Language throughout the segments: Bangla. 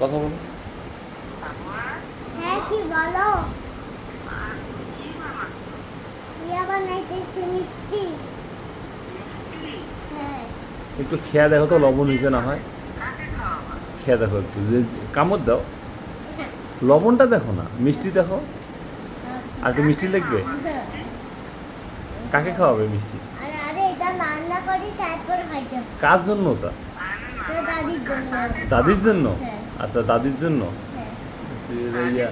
কথা বলো। হ্যাঁ কি বলো? ইয়া বানাইতেছি মিষ্টি। হ্যাঁ একটু খেয়া দেখো তো লবণ হয়েছে না হয়। খেয়া দেখো একটু, যে কামড় দাও, লবণটা দেখো না, মিষ্টি দেখো। আর একটু মিষ্টি লাগবে। কাকে খাওয়াবে মিষ্টি? আরে আরে এটা রান্না করি তারপর খাইতে হবে। কার জন্য ওটা? এটা দাদির জন্য। দাদির জন্য? হ্যাঁ। আচ্ছা, দাদির জন্য। হ্যাঁ ইয়া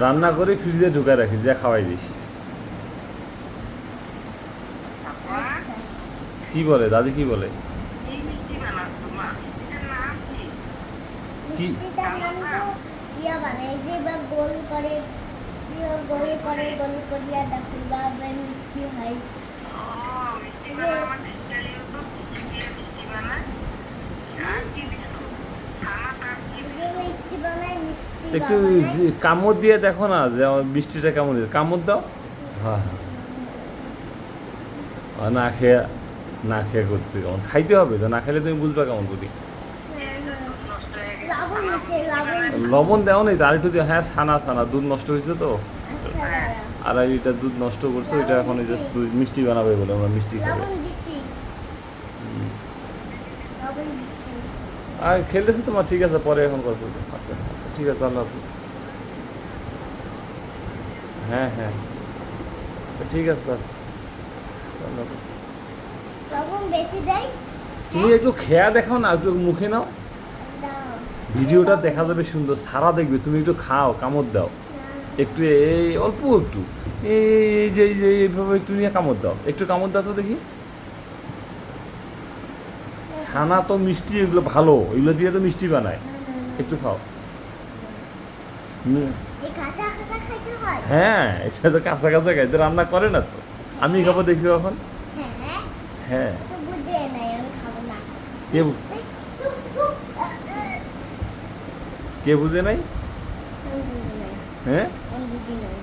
রান্না করে ফ্রিজে ঢুকায় রাখি, যা খাওয়াই দিস। আচ্ছা। কি বলে দাদি, কি বলে? কি? মিষ্টিটার নাম তো ইয়া বানাই যে বা গোল করে, ইয়া গোল করে গোল করিয়া দেখো বা মিষ্টি হয়। যে মিষ্টি বানায় মিষ্টি একটু বানায়। কামড় দিয়ে দেখো না যে আমার মিষ্টিটা কেমন হয়েছে, কামড় দাও। হ্যাঁ হ্যাঁ। আর না খেয়ে, না খেয়ে করছি কেমন, খাইতে হবে তো, না খেলে তুমি বুঝবা কেমন করি। লবণ দিছে লবণ দিছে। লবণ দেওয়া নেই তো, আর একটু দিও। হ্যাঁ, ছানা ছানা দুধ নষ্ট হয়েছে তো, আচ্ছা দাঁড়া। 2.5 লিটার দুধ নষ্ট করছে, এটা এখন জাস্ট মিষ্টি বানাবে বলে আমরা মিষ্টি খাবো। লবণ দিছি। লবণ দিছি। আর খেলেছে তোমার, ঠিক আছে, পরে এখন কল করবে। আচ্ছা আচ্ছা, ঠিক আছে, আল্লাহ হাফিজ। হ্যাঁ হ্যাঁ, ঠিক আছে, আচ্ছা, আল্লাহ হাফিজ। লবণ বেশি দেয়। তুমি একটু খেয়া দেখাও না, একটু মুখে নাও, দাও। ভিডিওটা দেখা যাবে সুন্দর, সারা দেখবে। তুমি একটু খাও, কামড় দাও একটু, এই অল্প একটু, এই যে এইভাবে একটু নিয়ে কামড় দাও, একটু কামড় দাও তো দেখি। ছানা তো মিষ্টি, এগুলো ভালো, এগুলো দিয়ে তো মিষ্টি বানায়। একটু খাও। এই কাঁচা কাঁচা খাইতে হয়। হ্যাঁ, এটা তো কাঁচা কাঁচা খাইতে, রান্না করে না তো। আমি খাবো, দেখি এখন। হ্যাঁ হ্যাঁ হ্যাঁ, তো বুঝে নাই আমি খাবো না। কে কে বুঝে নাই? আমি বুঝি নাই। হ্যাঁ, আমি বুঝি নাই।